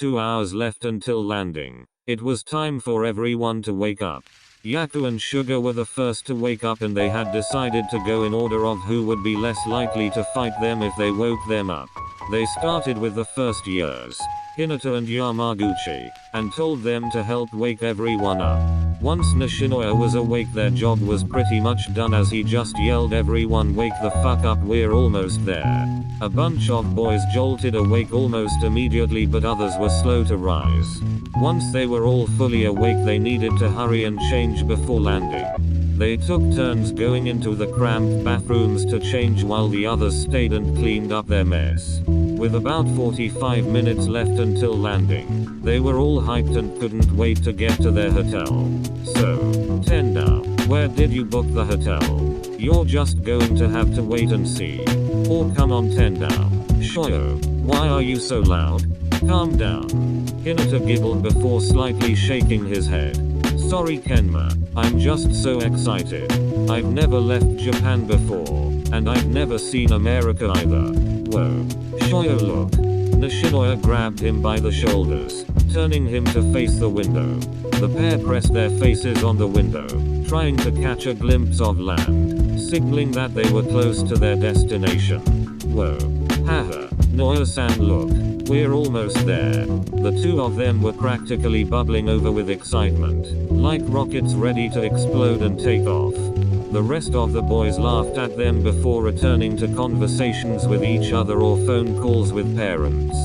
2 hours left until landing. It was time for everyone to wake up. Haikyuu and Sugar were the first to wake up, and they had decided to go in order of who would be less likely to fight them if they woke them up. They started with the first years, Hinata and Yamaguchi, and told them to help wake everyone up. Once Nishinoya was awake, their job was pretty much done, as he just yelled, "Everyone wake the fuck up, we're almost there." A bunch of boys jolted awake almost immediately, but others were slow to rise. Once they were all fully awake, they needed to hurry and change before landing. They took turns going into the cramped bathrooms to change while the others stayed and cleaned up their mess. With about 45 minutes left until landing, they were all hyped and couldn't wait to get to their hotel. So, Tenda, where did you book the hotel? You're just going to have to wait and see. Or come on Tenda. Shoyo, why are you so loud? Calm down. Hinata giggled before slightly shaking his head. Sorry Kenma, I'm just so excited. I've never left Japan before, and I've never seen America either. Whoa. Shoyo, look. Nishinoya grabbed him by the shoulders, turning him to face the window. The pair pressed their faces on the window, trying to catch a glimpse of land, signaling that they were close to their destination. Whoa. Haha. Noya-san, look. We're almost there. The two of them were practically bubbling over with excitement, like rockets ready to explode and take off. The rest of the boys laughed at them before returning to conversations with each other or phone calls with parents.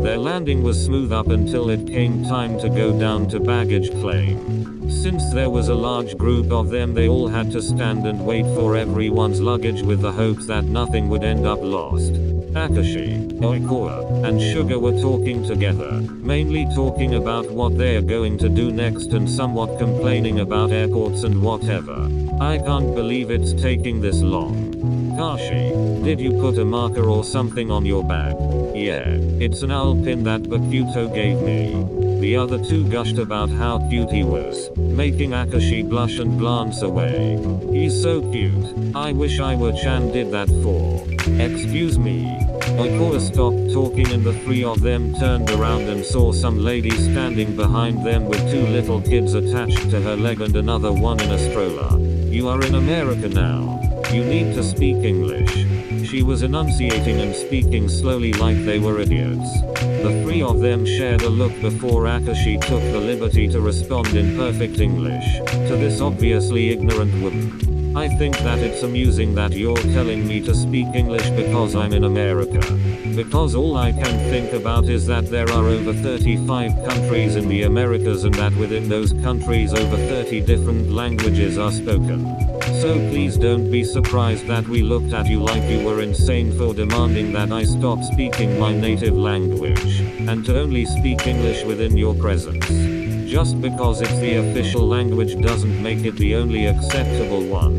Their landing was smooth up until it came time to go down to baggage claim. Since there was a large group of them, they all had to stand and wait for everyone's luggage with the hopes that nothing would end up lost. Akashi, Oikawa, and Sugar were talking together, mainly talking about what they are going to do next and somewhat complaining about airports and whatever. I can't believe it's taking this long. Kashi, did you put a marker or something on your bag? Yeah, it's an owl pin that Bakuto gave me. The other two gushed about how cute he was, making Akashi blush and glance away. He's so cute. I wish I were Chan did that for. Excuse me. Oikawa stopped talking and the three of them turned around and saw some lady standing behind them with two little kids attached to her leg and another one in a stroller. You are in America now. You need to speak English. She was enunciating and speaking slowly like they were idiots. The three of them shared a look before Akashi took the liberty to respond in perfect English to this obviously ignorant woman. I think that it's amusing that you're telling me to speak English because I'm in America. Because all I can think about is that there are over 35 countries in the Americas and that within those countries over 30 different languages are spoken. So please don't be surprised that we looked at you like you were insane for demanding that I stop speaking my native language, and to only speak English within your presence. Just because it's the official language doesn't make it the only acceptable one.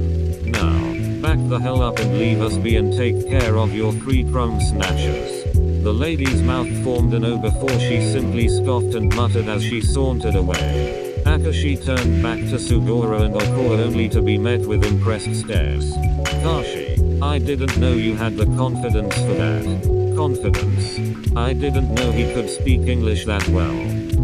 Now, back the hell up and leave us be and take care of your three crumb snatchers. The lady's mouth formed an O before she simply scoffed and muttered as she sauntered away. Akashi turned back to Sugura and Oikawa only to be met with impressed stares. Kashi, I didn't know you had the confidence for that. Confidence? I didn't know he could speak English that well.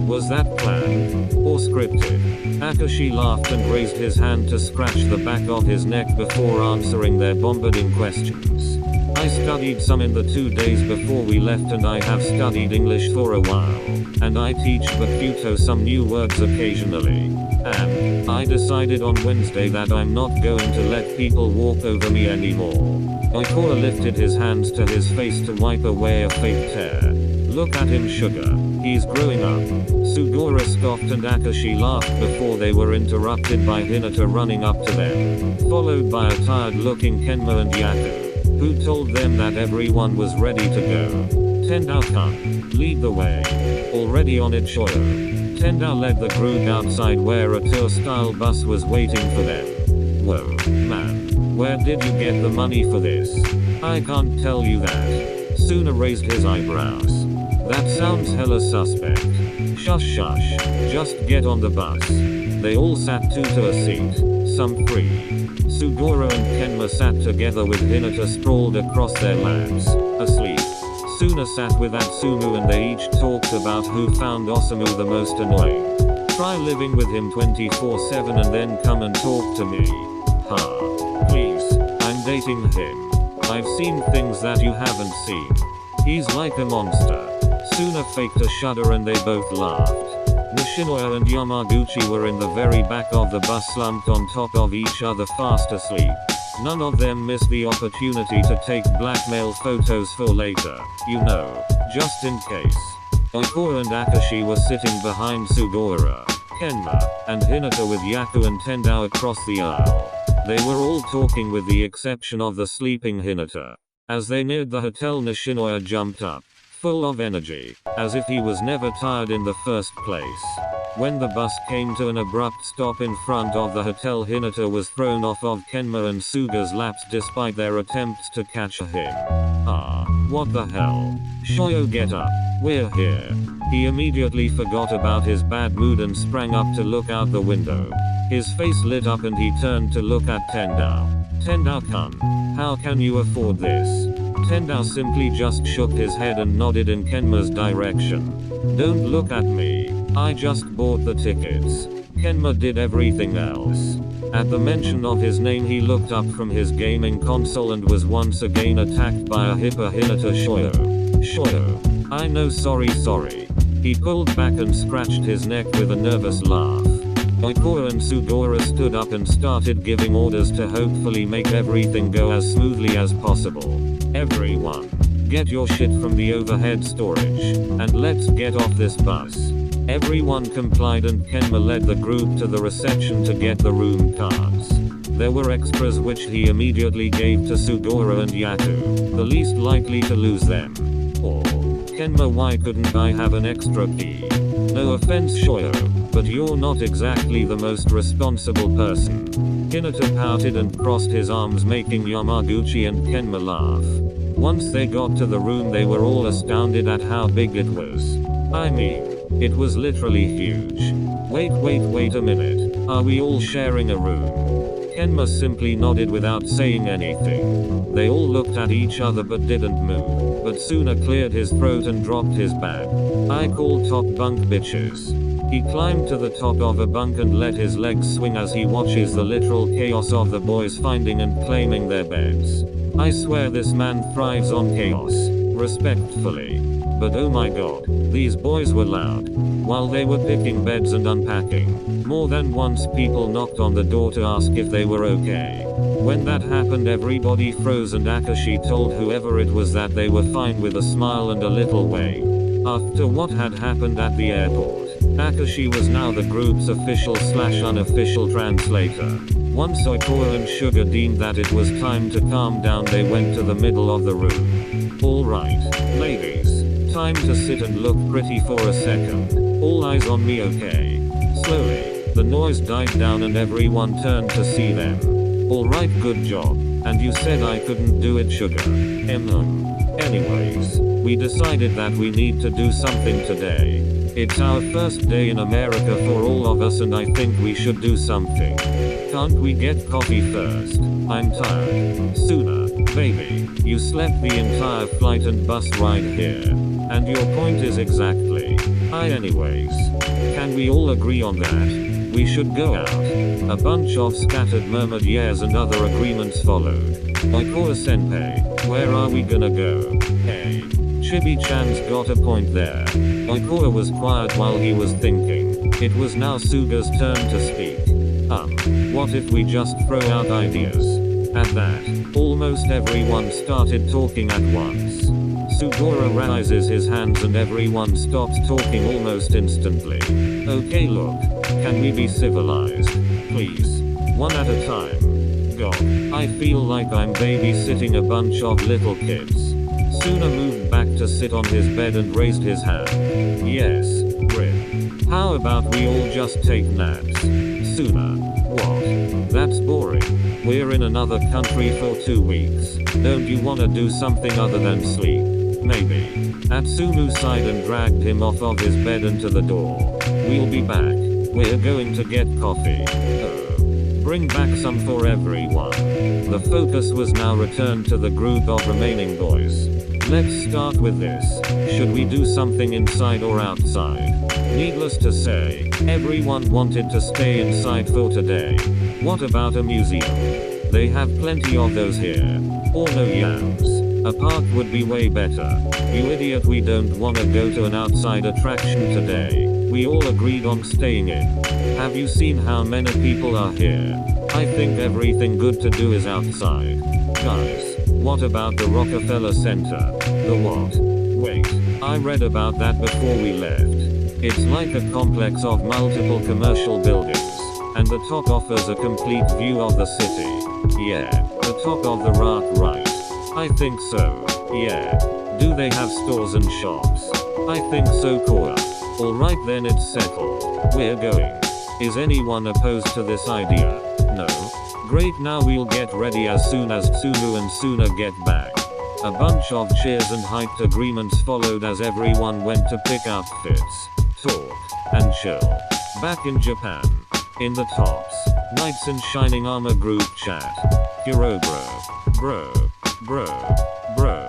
Was that planned? Or scripted? Akashi laughed and raised his hand to scratch the back of his neck before answering their bombarding questions. I studied some in the 2 days before we left and I have studied English for a while. And I teach Bakuto some new words occasionally. And I decided on Wednesday that I'm not going to let people walk over me anymore. Oikawa lifted his hands to his face to wipe away a fake tear. Look at him, Sugar. He's growing up. Sugura scoffed and Akashi laughed before they were interrupted by Hinata running up to them, followed by a tired-looking Kenma and Haikyuu, who told them that everyone was ready to go. Tendao-kun, lead the way. Already on it, Shoyo. Tendao led the group outside where a tour-style bus was waiting for them. Whoa, man. Where did you get the money for this? I can't tell you that. Suna raised his eyebrows. That sounds hella suspect. Shush shush. Just get on the bus. They all sat two to a seat, some free. Sugura and Kenma sat together with Hinata sprawled across their laps, asleep. Suna sat with Atsumu and they each talked about who found Osamu the most annoying. Try living with him 24/7 and then come and talk to me. Please. I'm dating him. I've seen things that you haven't seen. He's like a monster. Suna faked a shudder and they both laughed. Nishinoya and Yamaguchi were in the very back of the bus, slumped on top of each other fast asleep. None of them missed the opportunity to take blackmail photos for later, just in case. Oikura and Akashi were sitting behind Sugawara, Kenma, and Hinata with Yaku and Tendao across the aisle. They were all talking with the exception of the sleeping Hinata. As they neared the hotel, Nishinoya jumped up, full of energy, as if he was never tired in the first place. When the bus came to an abrupt stop in front of the hotel, Hinata was thrown off of Kenma and Suga's laps despite their attempts to catch him. What the hell? Shoyo, get up. We're here. He immediately forgot about his bad mood and sprang up to look out the window. His face lit up and he turned to look at Tendao. Tendao-kun, how can you afford this? Tendao simply just shook his head and nodded in Kenma's direction. Don't look at me. I just bought the tickets. Kenma did everything else. At the mention of his name, he looked up from his gaming console and was once again attacked by a hyper Hinata. Shoyo. I know, sorry. He pulled back and scratched his neck with a nervous laugh. Oikura and Sugawara stood up and started giving orders to hopefully make everything go as smoothly as possible. Everyone, get your shit from the overhead storage, and let's get off this bus. Everyone complied and Kenma led the group to the reception to get the room cards. There were extras which he immediately gave to Sugawara and Yaku, the least likely to lose them. Or, Kenma, why couldn't I have an extra key? No offense, Shoyo, but you're not exactly the most responsible person. Hinata pouted and crossed his arms, making Yamaguchi and Kenma laugh. Once they got to the room, they were all astounded at how big it was. I mean, it was literally huge. Wait a minute. Are we all sharing a room? Kenma simply nodded without saying anything. They all looked at each other but didn't move. But Suna cleared his throat and dropped his bag. I call top bunk, bitches. He climbed to the top of a bunk and let his legs swing as he watches the literal chaos of the boys finding and claiming their beds. I swear this man thrives on chaos. Respectfully. But oh my god, these boys were loud. While they were picking beds and unpacking, more than once people knocked on the door to ask if they were okay. When that happened, everybody froze and Akashi told whoever it was that they were fine with a smile and a little wave. After what had happened at the airport, Akashi was now the group's official/unofficial translator. Once Oikura and Suga deemed that it was time to calm down, they went to the middle of the room. Alright, ladies, time to sit and look pretty for a second. All eyes on me, okay? Slowly, the noise died down and everyone turned to see them. Alright, good job. And you said I couldn't do it, Suga. Anyways, we decided that we need to do something today. It's our first day in America for all of us and I think we should do something. Can't we get coffee first? I'm tired. Suna, baby, you slept the entire flight and bus ride here. And your point is exactly. Anyways, can we all agree on that? We should go out. A bunch of scattered murmured yes and other agreements followed. Oikura senpai, where are we gonna go? Hey, Chibi-chan's got a point there. Oikura was quiet while he was thinking. It was now Suga's turn to speak. What if we just throw out ideas? At that, almost everyone started talking at once. Sugawara raises his hands and everyone stops talking almost instantly. Okay, look, can we be civilized? Please. One at a time. God, I feel like I'm babysitting a bunch of little kids. Suna moved back to sit on his bed and raised his hand. Yes, Rip. How about we all just take naps? Suna. What? That's boring. We're in another country for 2 weeks. Don't you wanna do something other than sleep? Maybe. Atsumu sighed and dragged him off of his bed and to the door. We'll be back. We're going to get coffee. Bring back some for everyone. The focus was now returned to the group of remaining boys. Let's start with this. Should we do something inside or outside? Needless to say, everyone wanted to stay inside for today. What about a museum? They have plenty of those here. Or no yams. A park would be way better. You idiot, we don't wanna go to an outside attraction today. We all agreed on staying in. Have you seen how many people are here? I think everything good to do is outside. Guys, what about the Rockefeller Center? The what? Wait, I read about that before we left. It's like a complex of multiple commercial buildings, and the top offers a complete view of the city. Yeah, the top of the rock, right? I think so. Yeah. Do they have stores and shops? I think so, Cora. Alright then, it's settled. We're going. Is anyone opposed to this idea? No? Great, now we'll get ready as soon as Tsumu and Suna get back. A bunch of cheers and hyped agreements followed as everyone went to pick outfits, talk, and chill. Back in Japan. In the tops. Knights in shining armor group chat. Hero bro. Bro.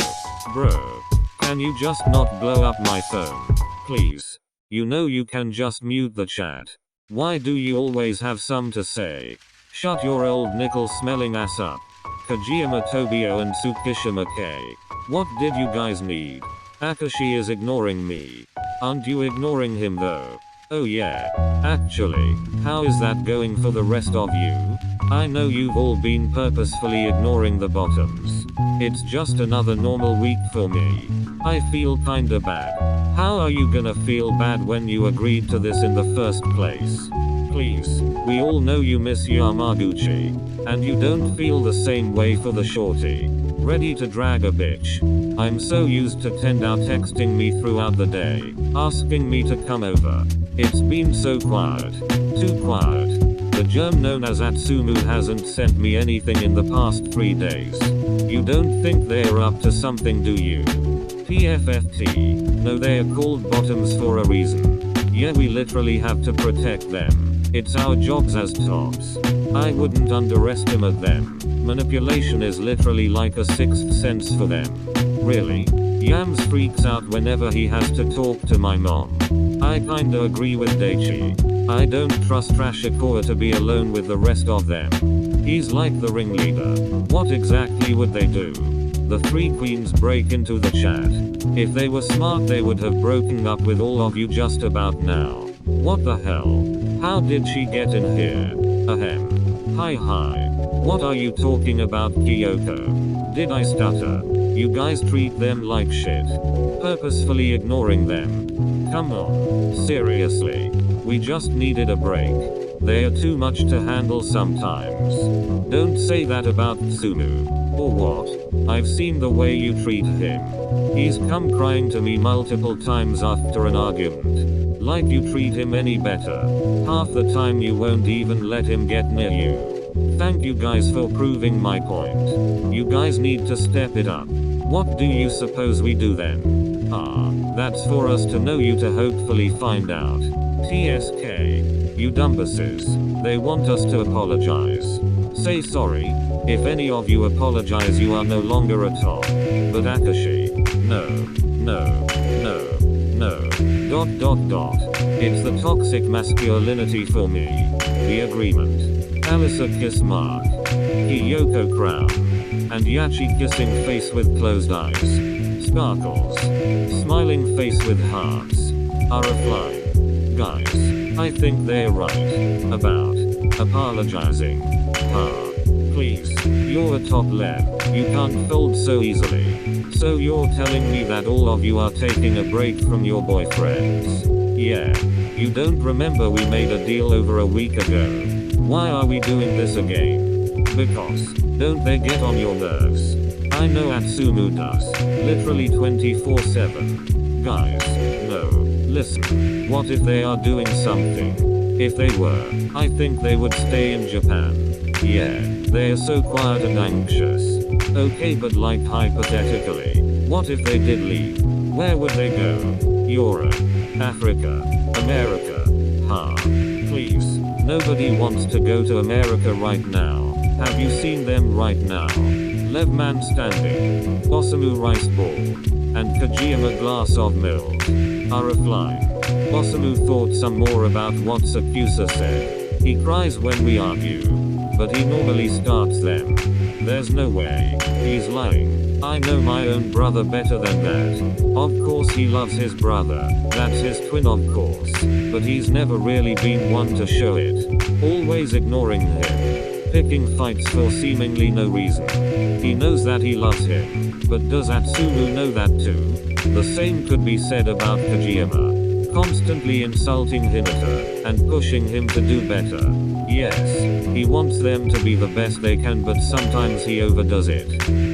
Can you just not blow up my phone? Please. You know you can just mute the chat. Why do you always have some to say? Shut your old nickel smelling ass up. Kajiyama Tobio and Tsukishima K. What did you guys need? Akashi is ignoring me. Aren't you ignoring him though? Oh yeah. Actually, how is that going for the rest of you? I know you've all been purposefully ignoring the bottoms. It's just another normal week for me. I feel kinda bad. How are you gonna feel bad when you agreed to this in the first place? Please, we all know you miss Yamaguchi. And you don't feel the same way for the shorty. Ready to drag a bitch. I'm so used to Tendao texting me throughout the day, asking me to come over. It's been so quiet. Too quiet. The germ known as Atsumu hasn't sent me anything in the past 3 days. You don't think they're up to something, do you? PFFT. No, they're called bottoms for a reason. Yeah, we literally have to protect them. It's our jobs as tops. I wouldn't underestimate them. Manipulation is literally like a sixth sense for them. Really? Yams freaks out whenever he has to talk to my mom. I kinda agree with Daichi. I don't trust Rashikawa to be alone with the rest of them. He's like the ringleader. What exactly would they do? The three queens break into the chat. If they were smart, they would have broken up with all of you just about now. What the hell? How did she get in here? Ahem. Hi. What are you talking about, Kyoko? Did I stutter? You guys treat them like shit. Purposefully ignoring them. Come on. Seriously. We just needed a break. They are too much to handle sometimes. Don't say that about Tsumu. Or what? I've seen the way you treat him. He's come crying to me multiple times after an argument. Like you treat him any better. Half the time you won't even let him get near you. Thank you guys for proving my point. You guys need to step it up. What do you suppose we do then? That's for us to know, you to hopefully find out. TSK. You dumbasses. They want us to apologize. Say sorry. If any of you apologize, you are no longer a top. But Akashi. No. It's the toxic masculinity for me. The agreement. Alisa kiss mark. Kyoko crown. And Yachi kissing face with closed eyes. Sparkles. Smiling face with hearts. Are a flying. Guys, I think they're right. About apologizing. Please, you're a top leb. You can't fold so easily. So you're telling me that all of you are taking a break from your boyfriends? Yeah. You don't remember we made a deal over a week ago? Why are we doing this again? Because, don't they get on your nerves? I know Atsumu does. Literally 24/7. Guys, no. Listen. What if they are doing something? If they were, I think they would stay in Japan. Yeah, they're so quiet and anxious. Okay, but like hypothetically, what if they did leave? Where would they go? Europe, Africa, America. Please, nobody wants to go to America right now. Have you seen them right now? Lev man standing. Osamu rice ball. And Kojima glass of milk. Are a fly. Osamu thought some more about what Sakusa said. He cries when we argue. But he normally starts them. There's no way. He's lying. I know my own brother better than that. Of course he loves his brother. That's his twin of course. But he's never really been one to show it. Always ignoring him. Picking fights for seemingly no reason. He knows that he loves him. But does Atsumu know that too? The same could be said about Kojima. Constantly insulting Hinata, and pushing him to do better. Yes, he wants them to be the best they can, but sometimes he overdoes it.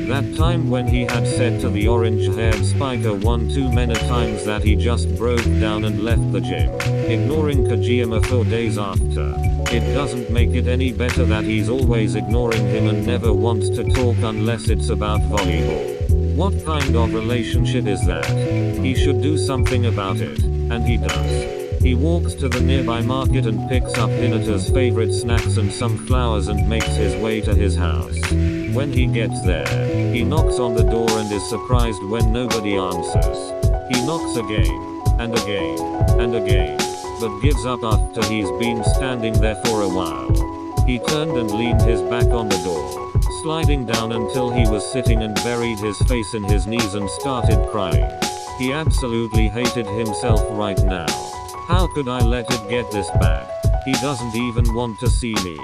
That time when he had said to the orange-haired spiker one too many times that he just broke down and left the gym, ignoring Kojima for days after. It doesn't make it any better that he's always ignoring him and never wants to talk unless it's about volleyball. What kind of relationship is that? He should do something about it. And he does. He walks to the nearby market and picks up Hinata's favorite snacks and some flowers and makes his way to his house. When he gets there, he knocks on the door and is surprised when nobody answers. He knocks again, and again, and again, but gives up after he's been standing there for a while. He turned and leaned his back on the door, sliding down until he was sitting and buried his face in his knees and started crying. He absolutely hated himself right now. How could I let it get this bad? He doesn't even want to see me.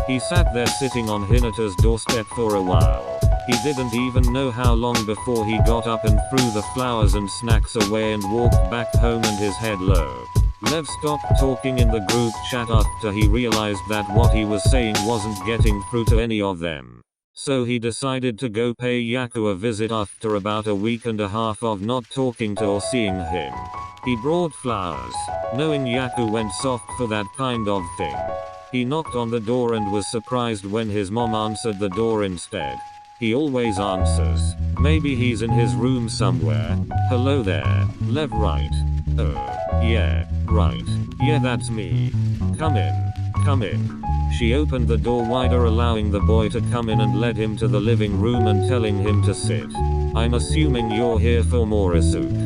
He sat there sitting on Hinata's doorstep for a while. He didn't even know how long before he got up and threw the flowers and snacks away and walked back home and his head low. Lev stopped talking in the group chat after he realized that what he was saying wasn't getting through to any of them. So he decided to go pay Haikyuu a visit after about a week and a half of not talking to or seeing him. He brought flowers, knowing Haikyuu went soft for that kind of thing. He knocked on the door and was surprised when his mom answered the door instead. He always answers. Maybe he's in his room somewhere. Hello there, Lev, right? Oh, yeah, right. Yeah, that's me. Come in. Come in. She opened the door wider, allowing the boy to come in and led him to the living room and telling him to sit. I'm assuming you're here for Morisuke.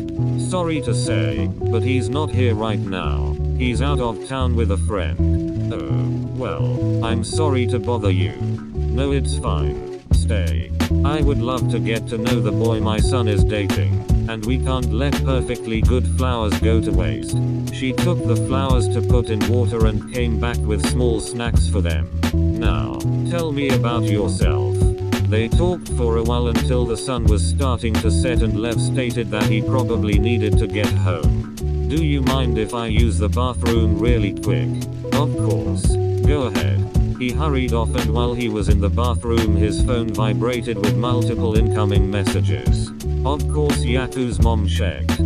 Sorry to say, but he's not here right now. He's out of town with a friend. Oh, well, I'm sorry to bother you. No, it's fine. Stay. I would love to get to know the boy my son is dating, and we can't let perfectly good flowers go to waste. She took the flowers to put in water and came back with small snacks for them. Now, tell me about yourself. They talked for a while until the sun was starting to set and Lev stated that he probably needed to get home. Do you mind if I use the bathroom really quick? Of course. Go ahead. He hurried off, and while he was in the bathroom his phone vibrated with multiple incoming messages. Of course Haikyuu's mom checked,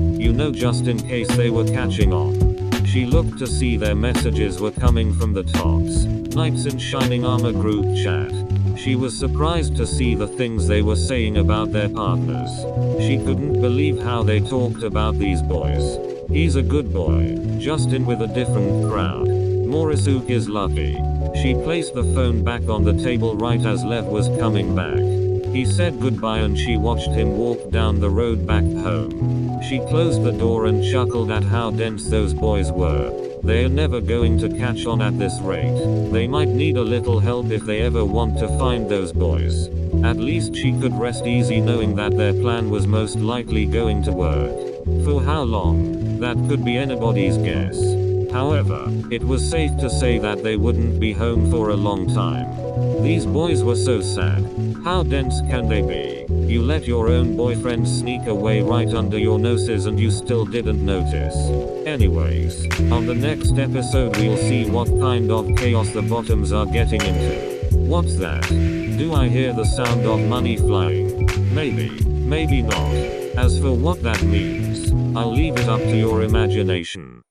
just in case they were catching on. She looked to see their messages were coming from the Tops, Knights in Shining Armor group chat. She was surprised to see the things they were saying about their partners. She couldn't believe how they talked about these boys. He's a good boy, just in with a different crowd. Morisuke is lucky. She placed the phone back on the table right as Lev was coming back. He said goodbye and she watched him walk down the road back home. She closed the door and chuckled at how dense those boys were. They're never going to catch on at this rate. They might need a little help if they ever want to find those boys. At least she could rest easy knowing that their plan was most likely going to work. For how long? That could be anybody's guess. However, it was safe to say that they wouldn't be home for a long time. These boys were so sad. How dense can they be? You let your own boyfriend sneak away right under your noses and you still didn't notice. Anyways, on the next episode we'll see what kind of chaos the bottoms are getting into. What's that? Do I hear the sound of money flying? Maybe, maybe not. As for what that means, I'll leave it up to your imagination.